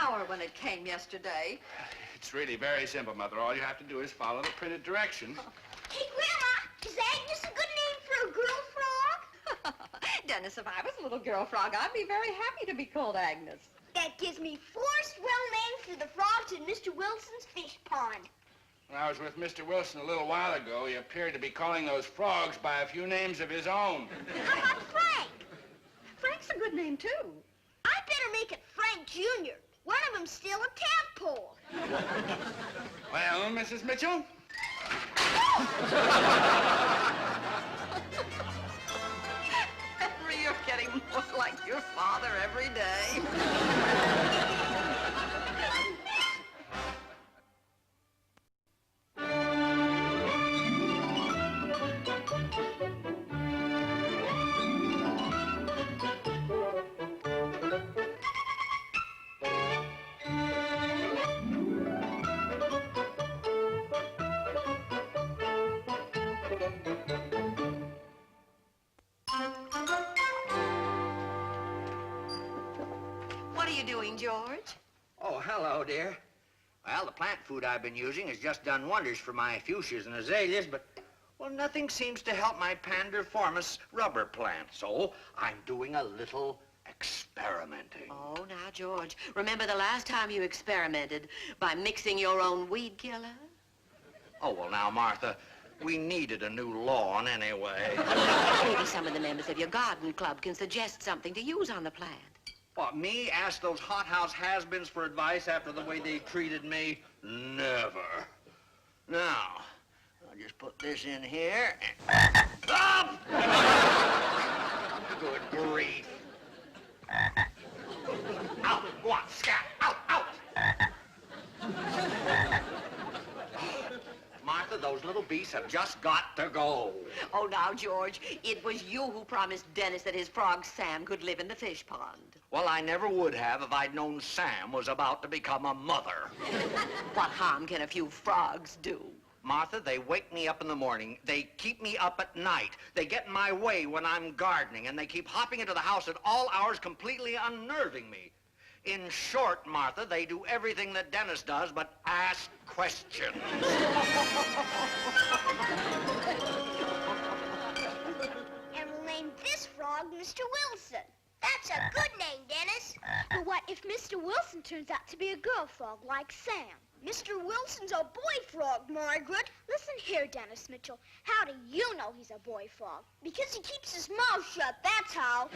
power when it came yesterday. It's really very simple, Mother. All you have to do is follow the printed directions. Hey, Grandma, is Agnes a good name for a girl frog? Dennis, if I was a little girl frog, I'd be very happy to be called Agnes. That gives me 4 swell names for the frogs in Mr. Wilson's fish pond. When I was with Mr. Wilson a little while ago, he appeared to be calling those frogs by a few names of his own. How about Frank? Frank's a good name, too. I better make it Frank Jr. One of them's still a tadpole. Well, Mrs. Mitchell? Henry, you're getting more like your father every day. What are you doing, George? Oh, hello, dear. Well, the plant food I've been using has just done wonders for my fuchsias and azaleas, but, well, nothing seems to help my pandiformis rubber plant, so I'm doing a little experimenting. Oh, now, George, remember the last time you experimented by mixing your own weed killer? Oh, well, now, Martha, we needed a new lawn anyway. Maybe some of the members of your garden club can suggest something to use on the plant. What, me ask those hothouse has-beens for advice after the way they treated me? Never. Now, I'll just put this in here. Up! Good grief. Out, go on, scat, out, out. Martha, those little beasts have just got to go. Oh, now, George, it was you who promised Dennis that his frog Sam could live in the fish pond. Well, I never would have if I'd known Sam was about to become a mother. What harm can a few frogs do? Martha, they wake me up in the morning. They keep me up at night. They get in my way when I'm gardening, and they keep hopping into the house at all hours, completely unnerving me. In short, Martha, they do everything that Dennis does but ask questions. And we'll name this frog Mr. Wilson. That's a good name, Dennis. But what if Mr. Wilson turns out to be a girl frog like Sam? Mr. Wilson's a boy frog, Margaret. Listen here, Dennis Mitchell. How do you know he's a boy frog? Because he keeps his mouth shut, that's how.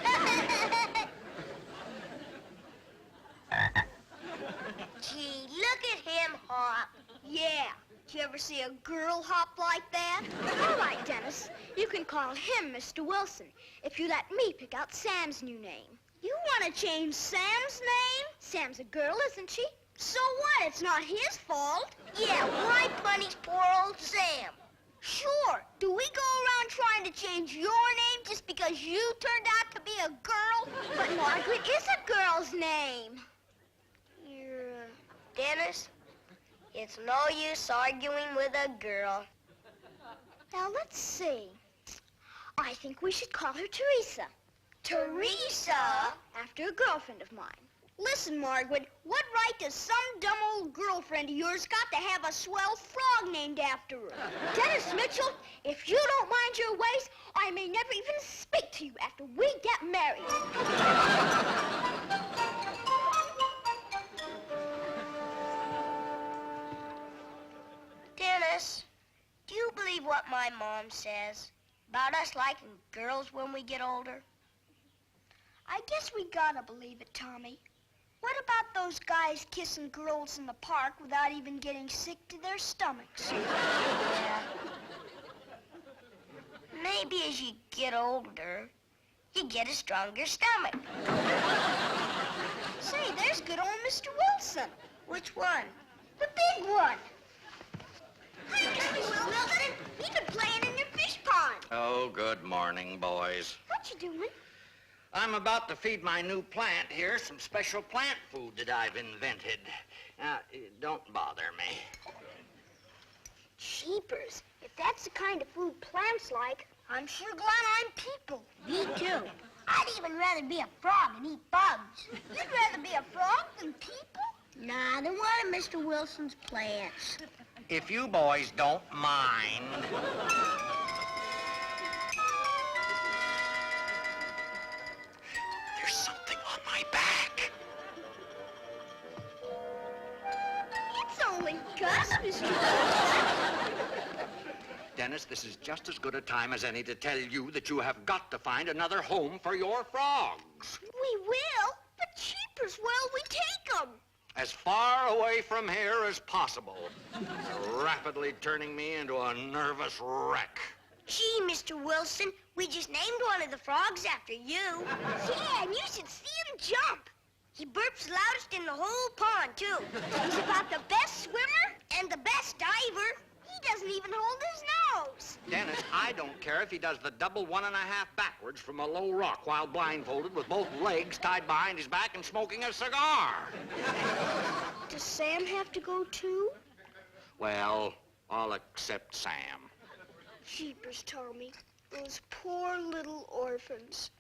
Gee, look at him hop. Yeah. Did you ever see a girl hop like that? All right, Dennis. You can call him Mr. Wilson if you let me pick out Sam's new name. You want to change Sam's name? Sam's a girl, isn't she? So what? It's not his fault. Yeah, why punish poor old Sam? Sure. Do we go around trying to change your name just because you turned out to be a girl? But Margaret is a girl's name. Dennis, it's no use arguing with a girl. Now, let's see. I think we should call her Teresa. Teresa? After a girlfriend of mine. Listen, Margaret, what right does some dumb old girlfriend of yours got to have a swell frog named after her? Dennis Mitchell, if you don't mind your ways, I may never even speak to you after we get married. Dennis, do you believe what my mom says about us liking girls when we get older? I guess we gotta believe it, Tommy. What about those guys kissing girls in the park without even getting sick to their stomachs? Yeah. Maybe as you get older, you get a stronger stomach. Say, there's good old Mr. Wilson. Which one? The big one. Hi, Mr. Wilson. You've been playing in your fish pond. Oh, good morning, boys. What you doing? I'm about to feed my new plant here some special plant food that I've invented. Now, don't bother me. Jeepers. If that's the kind of food plants like, I'm sure glad I'm people. Me too. I'd even rather be a frog and eat bugs. You'd rather be a frog than people? Nah, they're one of Mr. Wilson's plants. If you boys don't mind. There's something on my back. It's only Gus, Mr. Wilson. Dennis, this is just as good a time as any to tell you that you have got to find another home for your frogs. We will, but cheapers, where'll we take them? As far away from here as possible. Rapidly turning me into a nervous wreck. Gee, Mr. Wilson, we just named one of the frogs after you. Yeah, and you should see him jump. He burps loudest in the whole pond, too. He's about the best swimmer and the best diver. He doesn't even hold his nose. Dennis, I don't care if he does the double 1.5 backwards from a low rock while blindfolded with both legs tied behind his back and smoking a cigar. Does Sam have to go, too? Well, all except Sam. Jeepers, Tommy. Those poor little orphans.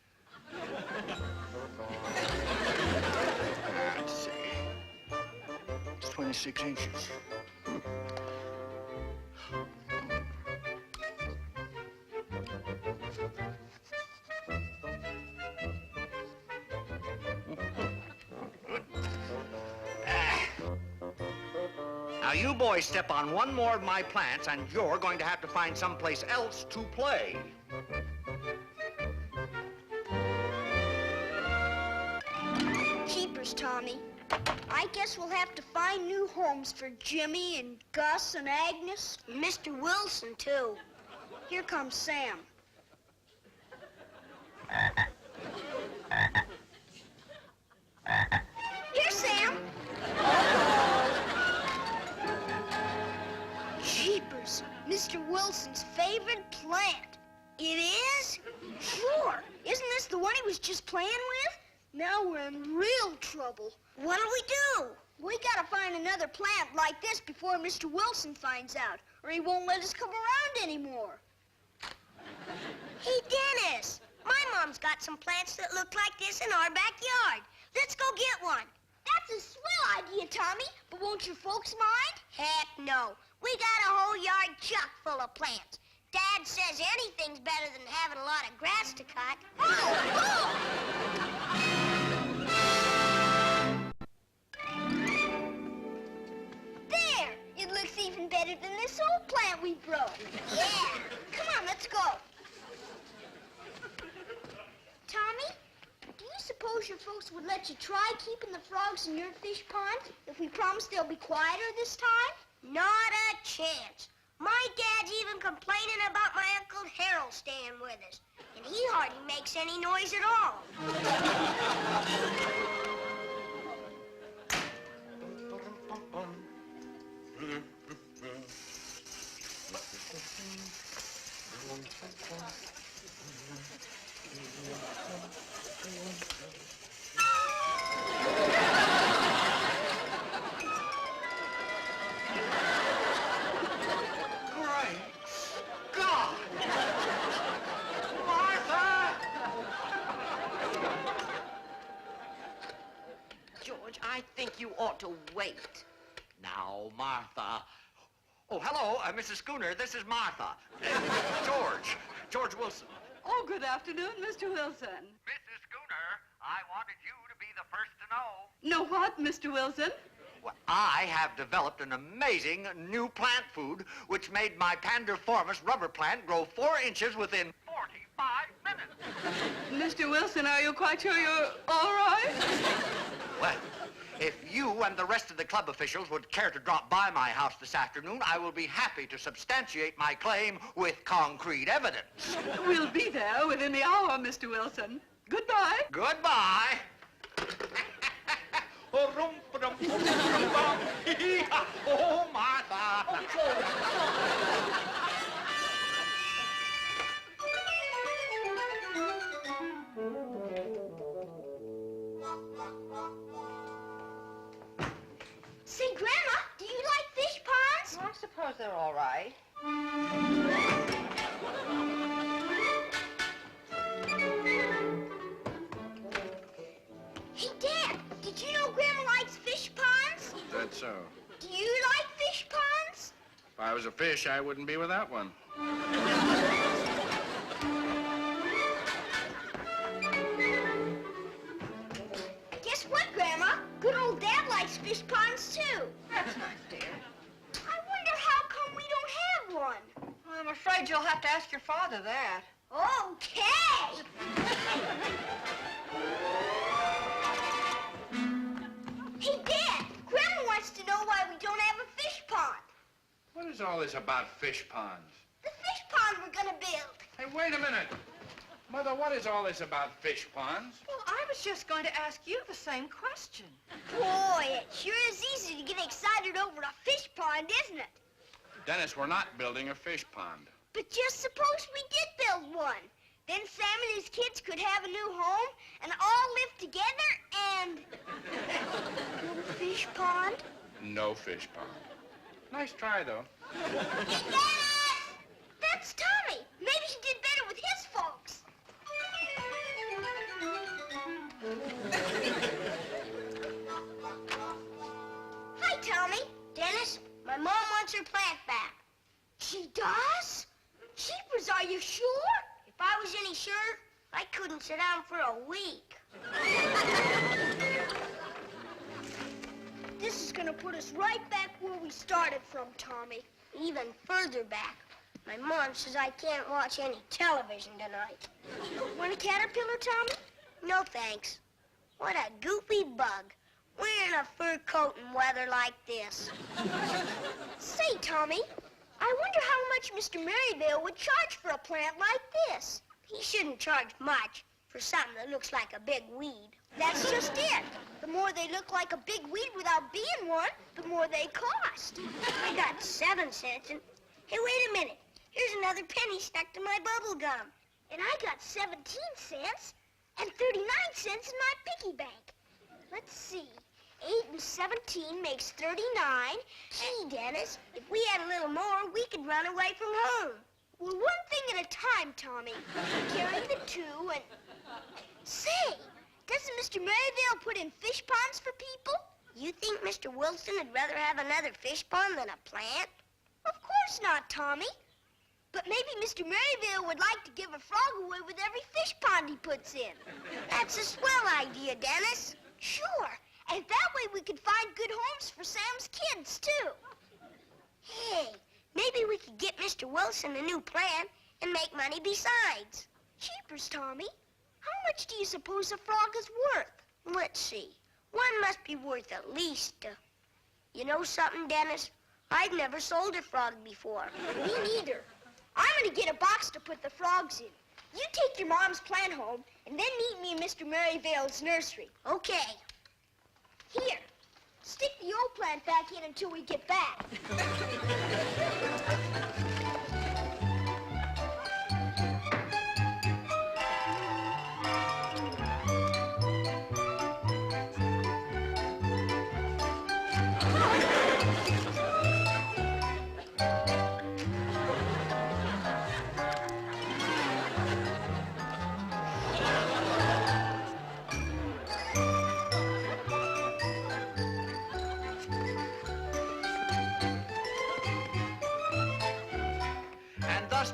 Let's see. It's 26 inches. Now, you boys step on one more of my plants, and you're going to have to find someplace else to play. Jeepers, Tommy. I guess we'll have to find new homes for Jimmy and Gus and Agnes. And Mr. Wilson, too. Here comes Sam. Here, Sam. Jeepers, Mr. Wilson's favorite plant. It is? Sure. Isn't this the one he was just playing with? Now we're in real trouble. What'll we do? We gotta find another plant like this before Mr. Wilson finds out, or he won't let us come around anymore. Hey, Dennis, my mom's got some plants that look like this in our backyard. Let's go get one. That's a swell idea, Tommy, but won't your folks mind? Heck no. We got a whole yard chock full of plants. Dad says anything's better than having a lot of grass to cut. There! It looks even better than this old plant we broke. Yeah! Come on, let's go. Tommy, do you suppose your folks would let you try keeping the frogs in your fish pond if we promise they'll be quieter this time? Not a chance. My dad's even complaining about my Uncle Harold staying with us, and he hardly makes any noise at all. I think you ought to wait. Now, Martha. Oh, hello, Mrs. Schooner. This is Martha. George Wilson. Oh, good afternoon, Mr. Wilson. Mrs. Schooner, I wanted you to be the first to know. Know what, Mr. Wilson? Well, I have developed an amazing new plant food which made my pandiformis rubber plant grow 4 inches within 45 minutes. Mr. Wilson, are you quite sure you're all right? Well, if you and the rest of the club officials would care to drop by my house this afternoon, I will be happy to substantiate my claim with concrete evidence. We'll be there within the hour, Mr. Wilson. Goodbye. Goodbye. Oh, Martha. Say, Grandma, do you like fish ponds? I suppose they're all right. Hey, Dad, did you know Grandma likes fish ponds? so. Do you like fish ponds? If I was a fish, I wouldn't be without one. Guess what, Grandma? Good old Dad likes fish ponds, too. That's nice, dear. I wonder how come we don't have one. Well, I'm afraid you'll have to ask your father that. Okay. Hey, Dad, Grandma wants to know why we don't have a fish pond. What is all this about fish ponds? The fish pond we're gonna build. Hey, wait a minute. Mother, what is all this about fish ponds? Well, I was just going to ask you the same question. Boy, it sure is easy to get excited over a fish pond, isn't it? Dennis, we're not building a fish pond. But just suppose we did build one. Then Sam and his kids could have a new home and all live together and... No fish pond? No fish pond. Nice try, though. Hey, Dennis! That's Tommy. Maybe he did better with his folks. Hi, Tommy. Dennis, my mom wants her plant back. She does? Jeepers, are you sure? If I was any sure, I couldn't sit down for a week. This is gonna put us right back where we started from, Tommy. Even further back. My mom says I can't watch any television tonight. Want a caterpillar, Tommy? No, thanks. What a goofy bug. Wearing a fur coat in weather like this. Say, Tommy, I wonder how much Mr. Merryvale would charge for a plant like this. He shouldn't charge much for something that looks like a big weed. That's just it. The more they look like a big weed without being one, the more they cost. I got 7 cents and... Hey, wait a minute. Here's another penny stuck to my bubble gum. And I got 17 cents and 39 cents in my piggy bank. Let's see. 8 and 17 makes 39. Gee, Dennis, if we had a little more, we could run away from home. Well, one thing at a time, Tommy. Carry the 2 and... Say, doesn't Mr. Merryvale put in fish ponds for people? You think Mr. Wilson would rather have another fish pond than a plant? Of course not, Tommy. But maybe Mr. Merryvale would like to give a frog away with every fish pond he puts in. That's a swell idea, Dennis. Sure. And that way we could find good homes for Sam's kids, too. Hey, maybe we could get Mr. Wilson a new plant and make money besides. Cheapers, Tommy. How much do you suppose a frog is worth? Let's see. One must be worth at least, You know something, Dennis? I've never sold a frog before. Me neither. I'm gonna get a box to put the frogs in. You take your mom's plant home, and then meet me in Mr. Merryvale's nursery. Okay. Here, stick the old plant back in until we get back.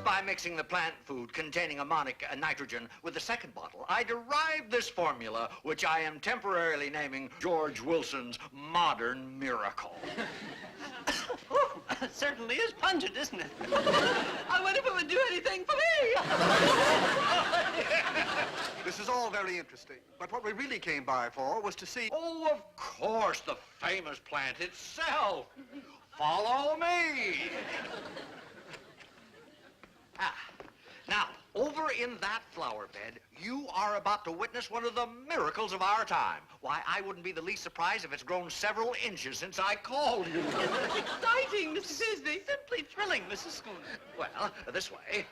By mixing the plant food containing ammonic nitrogen with the second bottle, I derived this formula, which I am temporarily naming George Wilson's Modern Miracle. Oh, it certainly is pungent, isn't it? I wonder if it would do anything for me. This is all very interesting, but what we really came by for was to see... Oh, of course, the famous plant itself. Follow me. Now, over in that flower bed, you are about to witness one of the miracles of our time. Why, I wouldn't be the least surprised if it's grown several inches since I called you. Exciting, Mr. Bisbee. Simply thrilling, Mrs. Schooner. Well, this way.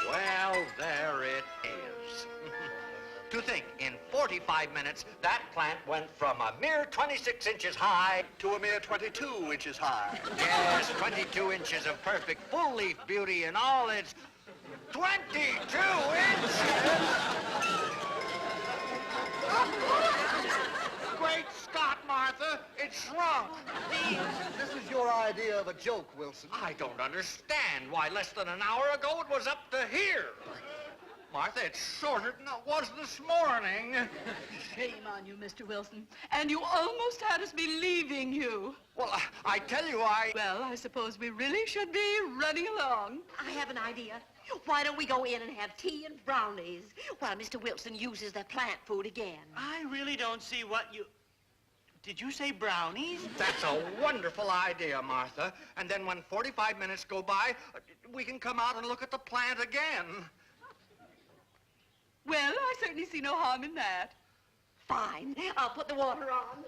Well, there it is. To think, in 45 minutes, that plant went from a mere 26 inches high to a mere 22 inches high. Yes, 22 inches of perfect full-leaf beauty in all its 22 inches! Great Scott, my it shrunk. This is your idea of a joke, Wilson. I don't understand why less than an hour ago it was up to here. Martha, it's shorter than it was this morning. Shame on you, Mr. Wilson. And you almost had us believing you. Well, I tell you, Well, I suppose we really should be running along. I have an idea. Why don't we go in and have tea and brownies while Mr. Wilson uses the plant food again? I really don't see what you... Did you say brownies? That's a wonderful idea, Martha. And then when 45 minutes go by, we can come out and look at the plant again. Well, I certainly see no harm in that. Fine. I'll put the water on.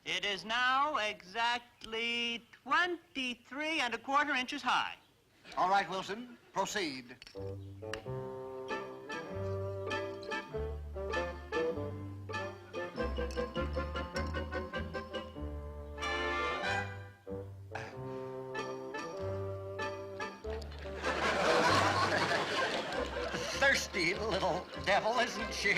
It is now exactly 23¼ inches high. All right, Wilson, proceed. Thirsty little devil, isn't she?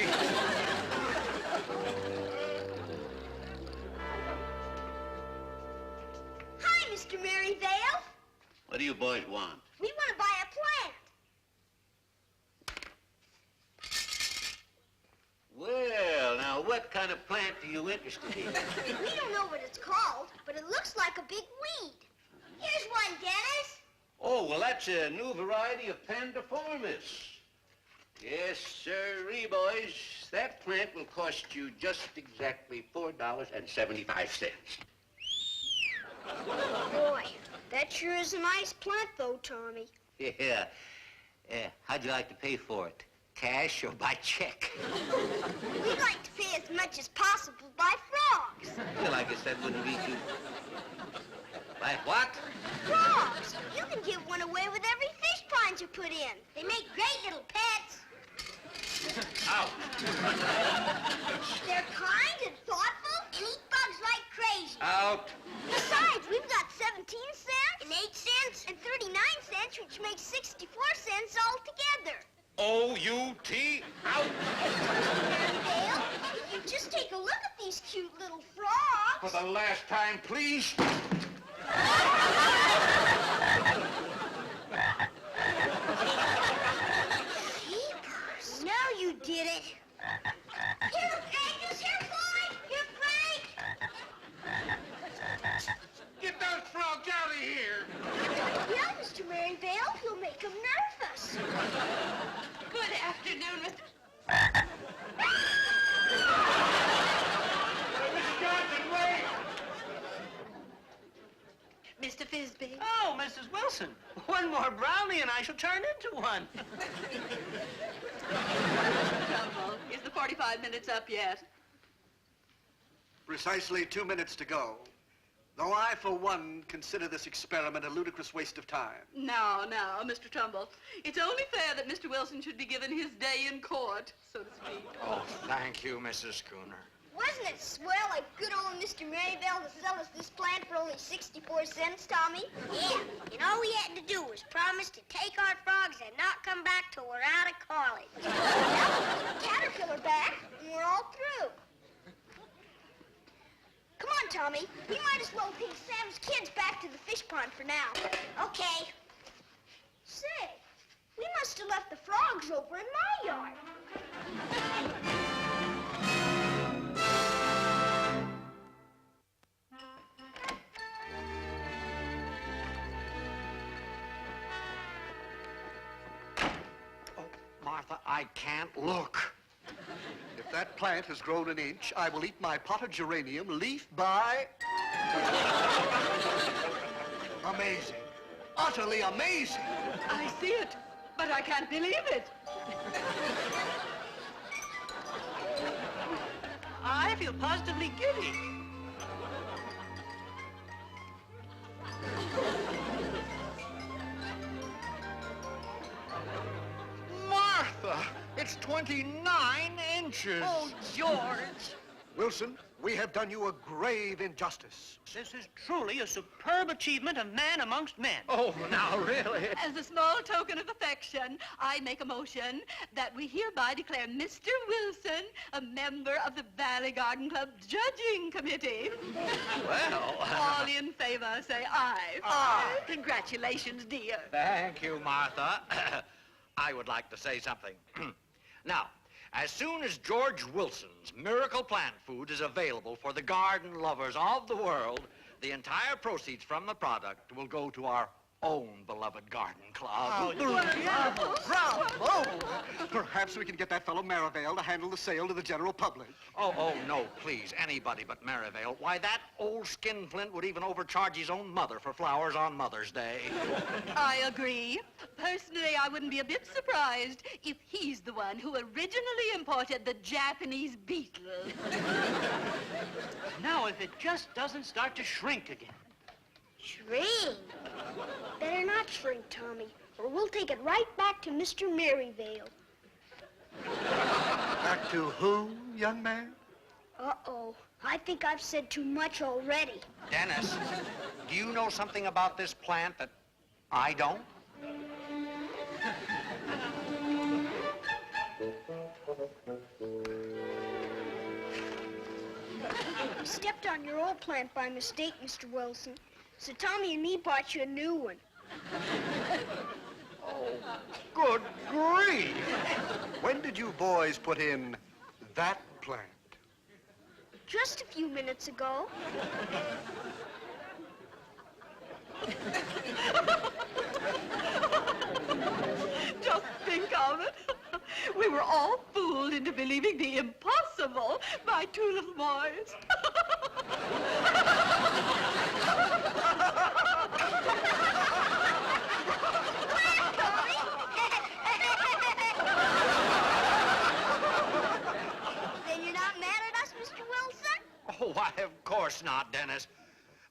Hi, Mr. Maryvale. What do you boys want? We want to buy a plant. Well, now, what kind of plant are you interested in? We don't know what it's called, but it looks like a big weed. Here's one, Dennis. Oh, well, that's a new variety of pandiformis. Yes, sirree, boys. That plant will cost you just exactly $4.75. Boy, that sure is a nice plant, though, Tommy. Yeah. How'd you like to pay for it? Cash or by check? We'd like to pay as much as possible by frogs. Well, I guess that wouldn't be too... By what? Frogs! You can give one away with every fish pond you put in. They make great little pets. Out. They're kind and thoughtful and eat bugs like crazy. Out. Besides, we've got 17 cents and 8 cents and 39 cents, which makes 64 cents altogether. O-U-T. Out. Gale, if you just take a look at these cute little frogs. For the last time, please. Jeepers. Now you did it. Here, Agnes. Here, Floyd. Here, Frank. Get those frogs out of here. Yeah, Mr. Maryvale, you'll make him nervous. Good afternoon, Mr. Mrs. Johnson, wait. Mr. Fisbee. Oh, Mrs. Wilson. One more brownie and I shall turn into one. Trouble. Is the 45 minutes up yet? Precisely 2 minutes to go. Though I, for one, consider this experiment a ludicrous waste of time. No, Mr. Trumbull. It's only fair that Mr. Wilson should be given his day in court, so to speak. Oh, thank you, Mrs. Schooner. Wasn't it swell like good old Mr. Maryvale to sell us this plant for only 64 cents, Tommy? Yeah, and all we had to do was promise to take our frogs and not come back till we're out of college. Well, Caterpillar back, and we're all through. Come on, Tommy. We might as well take Sam's kids back to the fish pond for now. Okay. Say, we must have left the frogs over in my yard. Oh, Martha, I can't look. If that plant has grown an inch, I will eat my potted geranium leaf by... Amazing. Utterly amazing. I see it, but I can't believe it. I feel positively giddy. Martha, it's 29 inches. Oh, George. Wilson, We have done you a grave injustice. This is truly a superb achievement of man amongst men. Oh, now, really? As a small token of affection, I make a motion that we hereby declare Mr. Wilson a member of the Valley Garden Club Judging Committee. Well... All in favor, say aye. Aye. Congratulations, dear. Thank you, Martha. I would like to say something. Now, as soon as George Wilson's miracle plant food is available for the garden lovers of the world, the entire proceeds from the product will go to our own beloved garden club. Bravo! Perhaps we can get that fellow Merivale to handle the sale to the general public. Oh, no, please, anybody but Merivale. Why, that old skinflint would even overcharge his own mother for flowers on Mother's Day. I agree. Personally, I wouldn't be a bit surprised if he's the one who originally imported the Japanese beetle. Now, if it just doesn't start to shrink again. Shrink? Better not shrink, Tommy, or we'll take it right back to Mr. Merivale. Back to who, young man? Uh-oh. I think I've said too much already. Dennis, do you know something about this plant that I don't? You stepped on your old plant by mistake, Mr. Wilson. So Tommy and me bought you a new one. Good grief! When did you boys put in that plant? Just a few minutes ago. Just think of it. We were all fooled into believing the impossible by two little boys. Then you're not mad at us, Mr. Wilson? Oh, why, of course not, Dennis.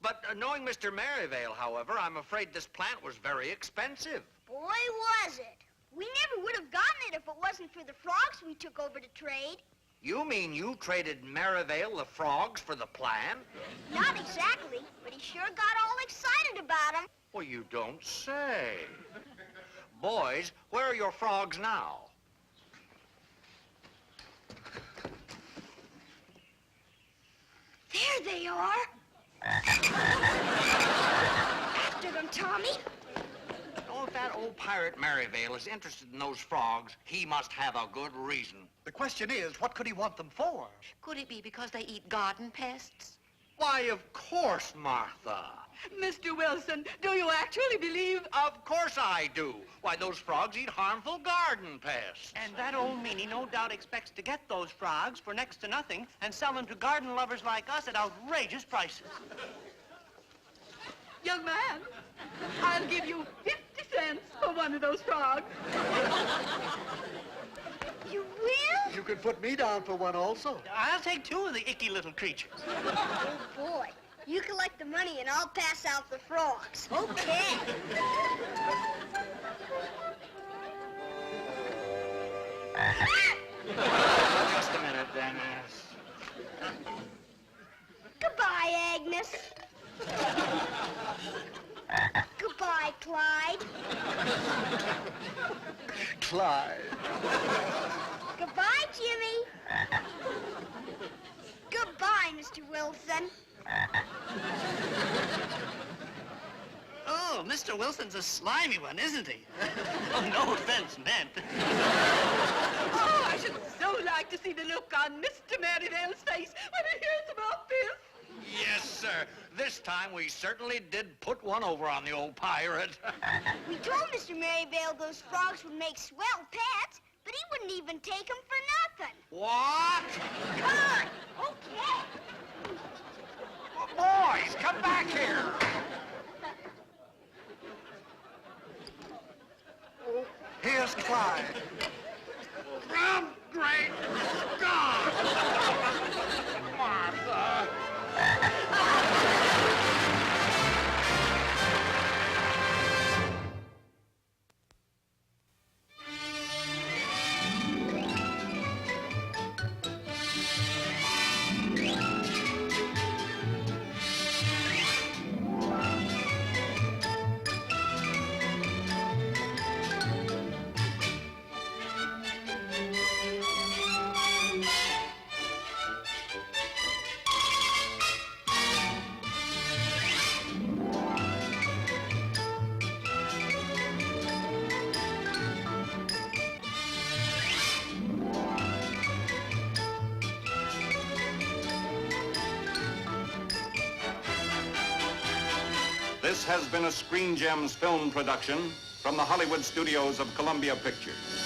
But knowing Mr. Merivale, however, I'm afraid this plant was very expensive. Boy, was it. We never would have gotten it if it wasn't for the frogs we took over to trade. You mean you traded Merivale the frogs for the plant? Not exactly, but he sure got all excited about them. Well, you don't say. Boys, where are your frogs now? There they are. After them, Tommy. Oh, if that old pirate Merivale is interested in those frogs, he must have a good reason. The question is, what could he want them for? Could it be because they eat garden pests? Why, of course, Martha. Mr. Wilson, do you actually believe... Of course I do. Why, those frogs eat harmful garden pests. And that old meanie no doubt expects to get those frogs for next to nothing and sell them to garden lovers like us at outrageous prices. Young man, I'll give you 50 cents for one of those frogs. You will? You could put me down for one also. I'll take two of the icky little creatures. Oh, boy. You collect the money and I'll pass out the frogs. Okay. Just a minute, Dennis. Goodbye, Agnes. Goodbye, Clyde. Clyde. Goodbye, Jimmy. Goodbye, Mr. Wilson. Oh, Mr. Wilson's a slimy one, isn't he? Oh, no offense meant. Oh, I should so like to see the look on Mr. Merivale's face when he hears about this. Yes, sir. This time we certainly did put one over on the old pirate. We told Mr. Merivale those frogs would make swell pets, but he wouldn't even take them for nothing. What? Come on. Okay. Boys, come back here. Here's Clyde. Oh, great God! Martha! This has been a Screen Gems film production from the Hollywood studios of Columbia Pictures.